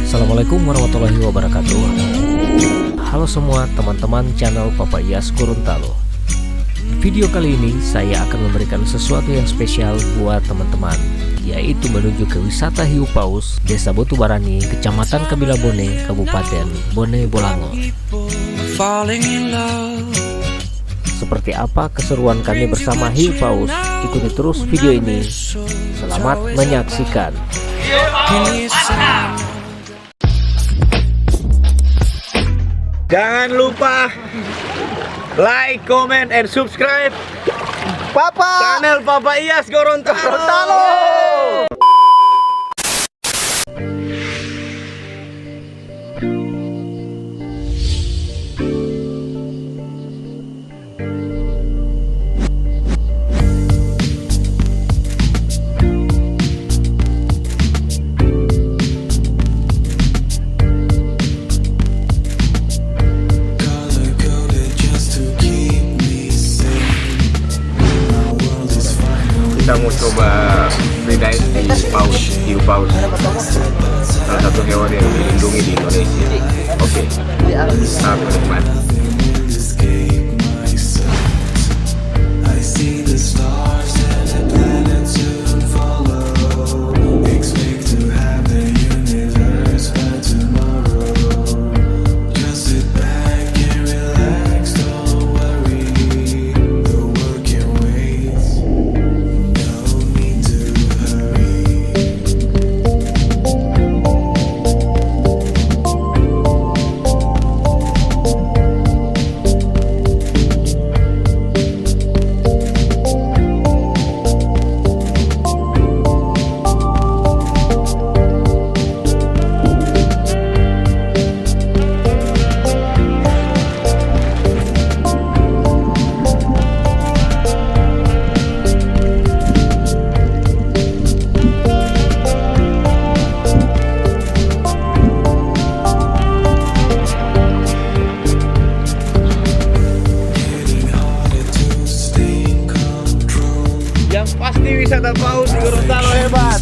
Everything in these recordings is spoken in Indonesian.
Assalamualaikum warahmatullahi wabarakatuh. Halo semua teman-teman channel Provinsi Gorontalo. Video kali ini saya akan memberikan sesuatu yang spesial buat teman-teman, yaitu menuju ke wisata hiu paus Desa Botu Barani, Kecamatan Bone, Kabupaten Bone Bolango. Seperti apa keseruan kami bersama hiu paus? Ikuti terus video ini. Selamat menyaksikan. Jangan lupa like, comment, and subscribe channel Papa Iyas Gorontalo. Kita mau coba freedive di paus, hiu paus, salah satu hewan yang dilindungi di Indonesia. Oke, kita menikmati. Pasti wisata paus di Gorontalo hebat.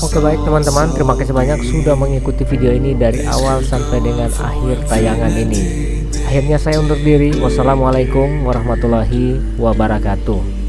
Oke baik teman-teman, terima kasih banyak sudah mengikuti video ini dari awal sampai dengan akhir tayangan ini. Akhirnya saya undur diri. Wassalamualaikum warahmatullahi wabarakatuh.